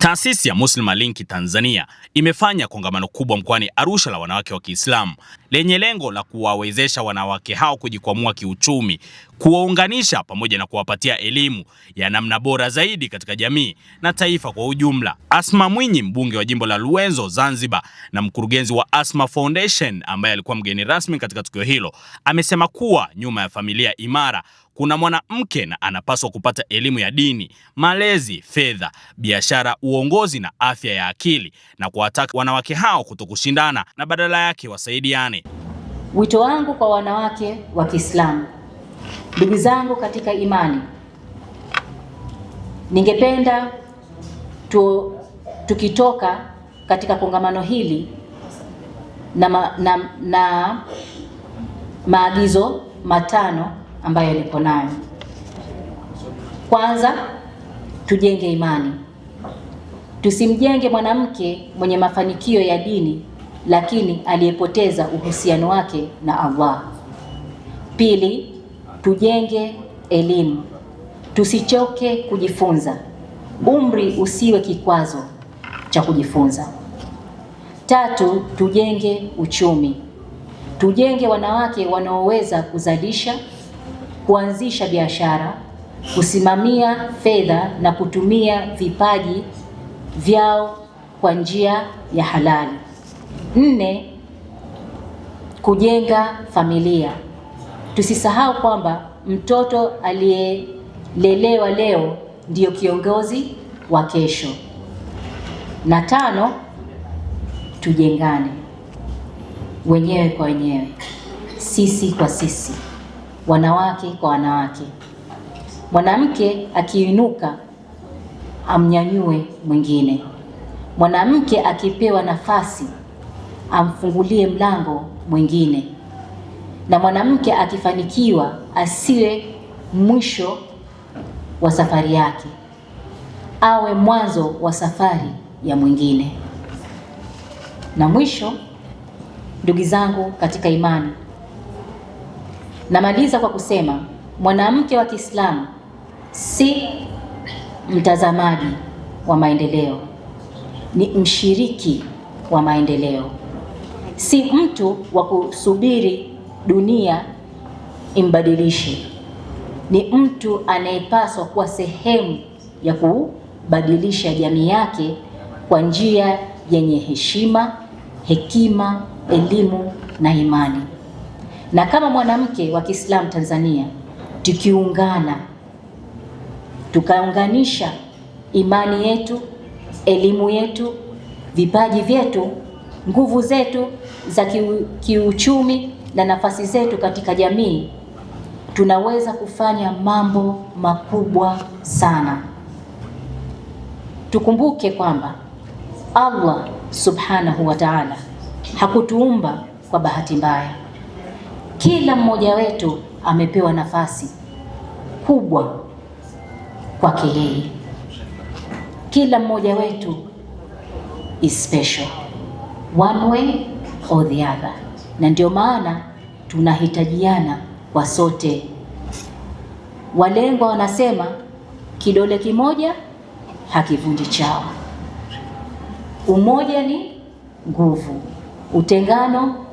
Taasisi ya Muslim Link Tanzania imefanya kongamano kubwa mkoani Arusha la wanawake wa Kiislamu lenye lengo la kuwawezesha wanawake hao kujikwamua kiuchumi, kuwaunganisha pamoja na kuwapatia elimu ya namna bora zaidi katika jamii na taifa kwa ujumla. Asma Mwinyi, mbunge wa jimbo la Luwenzo Zanzibar na mkurugenzi wa Asma Foundation ambaye alikuwa mgeni rasmi katika tukio hilo, amesema kuwa nyuma ya familia imara kuna mwanamke na anapaswa kupata elimu ya dini, malezi, fedha, biashara, uongozi na afya ya akili, na kuwataka wanawake hao kutokushindana na badala yake wasaidiane. Wito wangu kwa wanawake wa Kiislamu, ndugu zangu katika imani, ningependa tukitoka katika kongamano hili na maagizo matano ambayo niko nayo. Kwanza, tujenge imani. Tusimjenge mwanamke mwenye mafanikio ya dini lakini aliyepoteza uhusiano wake na Allah. Pili, tujenge elimu. Tusichoke kujifunza. Umri usiwe kikwazo cha kujifunza. Tatu, tujenge uchumi. Tujenge wanawake wanaoweza kuzalisha, kuanzisha biashara, kusimamia fedha na kutumia vipaji vyao kwa njia ya halali. Nne, kujenga familia. Tusisahau kwamba mtoto aliyelelewa leo ndiyo kiongozi wa kesho. Na tano, tujengane wenyewe kwa wenyewe, sisi kwa sisi, wanawake kwa wanawake. Mwanamke akiinuka amnyanyue mwingine. Mwanamke akipewa nafasi amfungulie mlango mwingine. Na mwanamke akifanikiwa asiwe mwisho wa safari yake, awe mwanzo wa safari ya mwingine. Na mwisho, ndugu zangu katika imani, namaliza kwa kusema mwanamke wa Kiislamu si mtazamaji wa maendeleo, ni mshiriki wa maendeleo. Si mtu wa kusubiri dunia imbadilishe, ni mtu anayepaswa kuwa sehemu ya kubadilisha jamii yake kwa njia yenye heshima, hekima, elimu na imani. Na kama mwanamke wa Kiislamu Tanzania, tukiungana, tukaunganisha imani yetu, elimu yetu, vipaji vyetu, nguvu zetu za kiuchumi na nafasi zetu katika jamii, tunaweza kufanya mambo makubwa sana. Tukumbuke kwamba Allah Subhanahu wa Ta'ala hakutuumba kwa bahati mbaya. Kila mmoja wetu amepewa nafasi kubwa kwake yeye. Kila mmoja wetu is special, one way or the other. Na ndio maana tunahitajiana kwa sote. Walengwa wanasema kidole kimoja hakivunji chawa. Umoja ni nguvu, utengano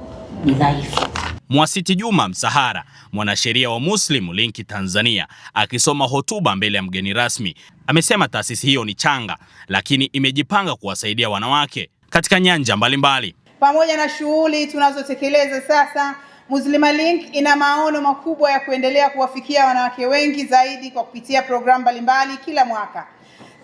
ni dhaifu. Mwasiti Juma Msahara, mwanasheria wa Muslim Link Tanzania, akisoma hotuba mbele ya mgeni rasmi, amesema taasisi hiyo ni changa lakini imejipanga kuwasaidia wanawake katika nyanja mbalimbali. Pamoja na shughuli tunazotekeleza sasa, Muslim Link ina maono makubwa ya kuendelea kuwafikia wanawake wengi zaidi kwa kupitia programu mbalimbali kila mwaka.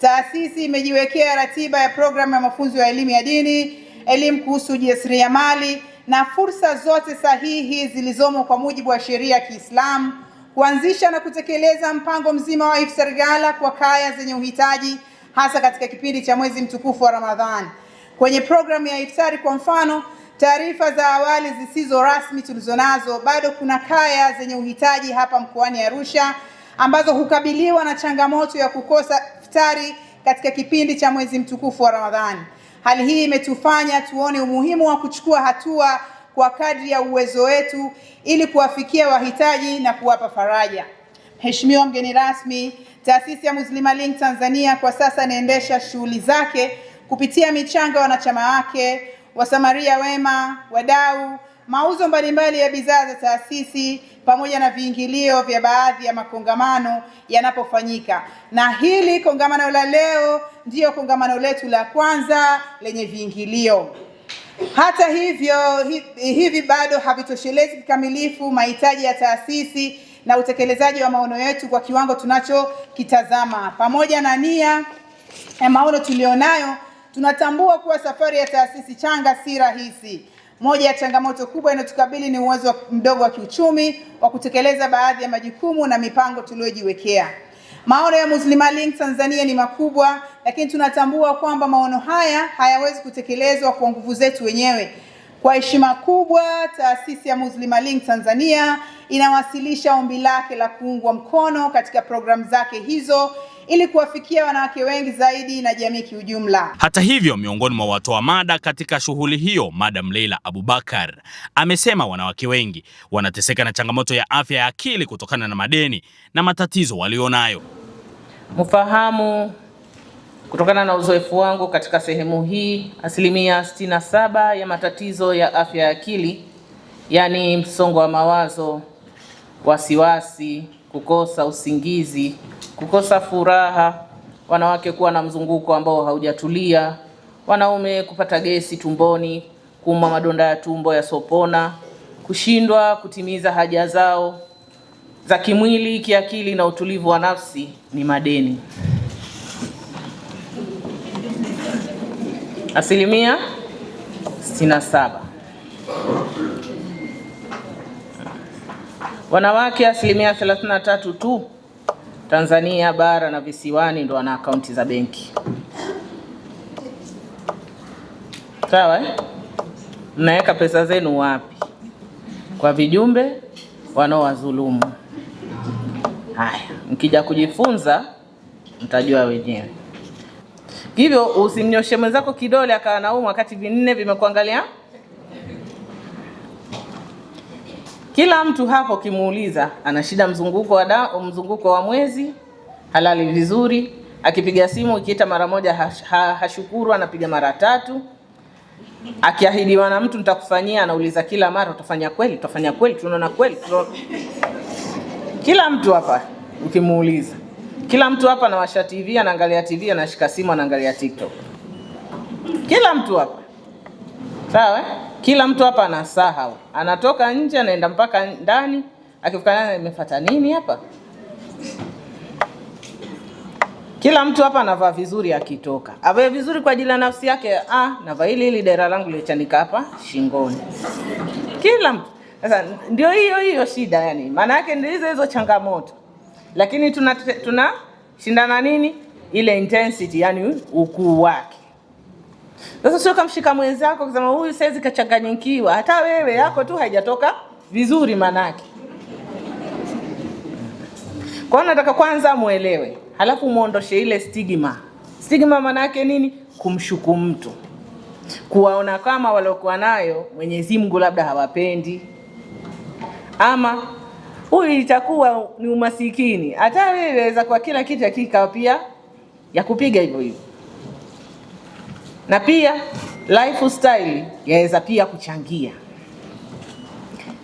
Taasisi imejiwekea ratiba ya programu ya mafunzo ya elimu ya dini, elimu kuhusu ujasiriamali na fursa zote sahihi zilizomo kwa mujibu wa sheria ya Kiislamu, kuanzisha na kutekeleza mpango mzima wa iftar gala kwa kaya zenye uhitaji, hasa katika kipindi cha mwezi mtukufu wa Ramadhani. Kwenye programu ya iftari kwa mfano, taarifa za awali zisizo rasmi tulizonazo, bado kuna kaya zenye uhitaji hapa mkoani Arusha ambazo hukabiliwa na changamoto ya kukosa iftari katika kipindi cha mwezi mtukufu wa Ramadhani. Hali hii imetufanya tuone umuhimu wa kuchukua hatua kwa kadri ya uwezo wetu ili kuwafikia wahitaji na kuwapa faraja. Mheshimiwa mgeni rasmi, taasisi ya Muslima Link Tanzania kwa sasa inaendesha shughuli zake kupitia michango ya wanachama wake, wasamaria wema, wadau, mauzo mbalimbali ya bidhaa za taasisi pamoja na viingilio vya baadhi ya makongamano yanapofanyika. Na hili kongamano la leo ndiyo kongamano letu la kwanza lenye viingilio. Hata hivyo, hivi bado havitoshelezi kikamilifu mahitaji ya taasisi na utekelezaji wa maono yetu kwa kiwango tunachokitazama. Pamoja na nia ya maono tulionayo, tunatambua kuwa safari ya taasisi changa si rahisi. Moja ya changamoto kubwa inayotukabili ni uwezo mdogo wa kiuchumi wa kutekeleza baadhi ya majukumu na mipango tuliyojiwekea. Maono ya Muslima Link Tanzania ni makubwa, lakini tunatambua kwamba maono haya hayawezi kutekelezwa kwa nguvu zetu wenyewe. Kwa heshima kubwa, taasisi ya Muslima Link Tanzania inawasilisha ombi lake la kuungwa mkono katika programu zake hizo ili kuwafikia wanawake wengi zaidi na jamii kiujumla. Hata hivyo, miongoni mwa watoa mada katika shughuli hiyo, Madam Leila Abubakar amesema wanawake wengi wanateseka na changamoto ya afya ya akili kutokana na madeni na matatizo walionayo. Mfahamu kutokana na uzoefu wangu katika sehemu hii, 67% ya matatizo ya afya ya akili, yani msongo wa mawazo, wasiwasi, kukosa usingizi, kukosa furaha, wanawake kuwa na mzunguko ambao haujatulia, wanaume kupata gesi tumboni, kuumwa madonda ya tumbo yasopona, kushindwa kutimiza haja zao za kimwili, kiakili na utulivu wa nafsi ni madeni. 67%. Wanawake 33% tu Tanzania bara na visiwani ndo wana akaunti za benki. Sawa? Mnaweka pesa zenu wapi? Kwa vijumbe wanaowadhulumu. Haya, mkija kujifunza mtajua wenyewe. Hivyo usimnyoshe mwenzako kidole akawa anauma wakati vinne vimekuangalia. Kila mtu hapo kimuuliza ana shida mzunguko wa mwezi, halali vizuri, akipiga simu ikiita mara moja hashukuru, anapiga mara 3. Akiahidiwa na mtu nitakufanyia, anauliza kila mara utafanya kweli, utafanya kweli, tunaona kweli. Kila mtu hapa ukimuuliza, kila mtu hapa anawasha TV, anaangalia TV, anashika simu, anaangalia TikTok. Kila mtu hapa. Sawa? Kila mtu hapa anasahau. Anatoka nje anaenda mpaka ndani, akifika nimefuata nini hapa? Kila mtu hapa anavaa vizuri akitoka. Avae vizuri kwa ajili ya nafsi yake, navaa hili dera langu lichanika hapa shingoni. Kila mtu. Sasa ndio hiyo shida yani. Maana yake ndio hizo changamoto. Lakini tunashindana nini? Ile intensity, yani ukuu wake. Sasa sio kamshika mwenzako kusema huyu saizi kachanganyikiwa, hata wewe yako tu haijatoka vizuri manake. Kwa hiyo nataka kwanza muelewe, halafu muondoshe ile stigma. Stigma manake nini? Kumshuku mtu. Kuwaona kama waliokuwa nayo Mwenyezi Mungu labda hawapendi. Ama huyu itakuwa ni umasikini. Hata wewe waweza kwa kila kitu hakika pia ya kupiga hivyo hivyo. Na pia lifestyle yaweza pia kuchangia.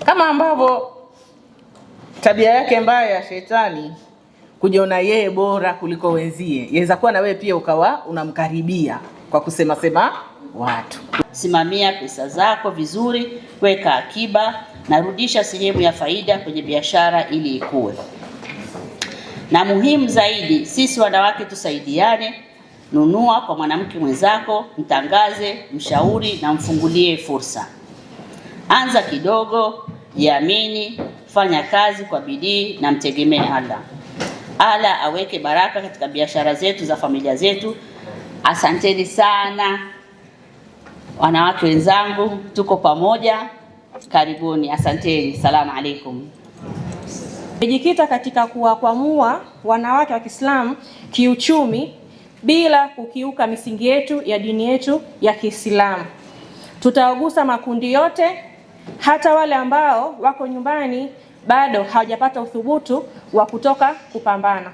Kama ambavyo tabia yake mbaya ya shetani kujiona yeye bora kuliko wenzie, yaweza kuwa na wewe pia ukawa unamkaribia kwa kusema watu. Simamia pesa zako vizuri, weka akiba na rudisha sehemu ya faida kwenye biashara ili ikue. Na muhimu zaidi, sisi wanawake tusaidiane. Nunua kwa mwanamke mwenzako, mtangaze, mshauri na mfungulie fursa. Anza kidogo, jiamini, fanya kazi kwa bidii na mtegemee Allah. Allah aweke baraka katika biashara zetu za familia zetu. Asanteni sana wanawake wenzangu, tuko pamoja. Karibuni, asanteni. Salamu alaikum. Tumejikita katika kuwakwamua wanawake wa Kiislamu kiuchumi bila kukiuka misingi yetu ya dini yetu ya Kiislamu. Tutawagusa makundi yote, hata wale ambao wako nyumbani bado hawajapata uthubutu wa kutoka kupambana.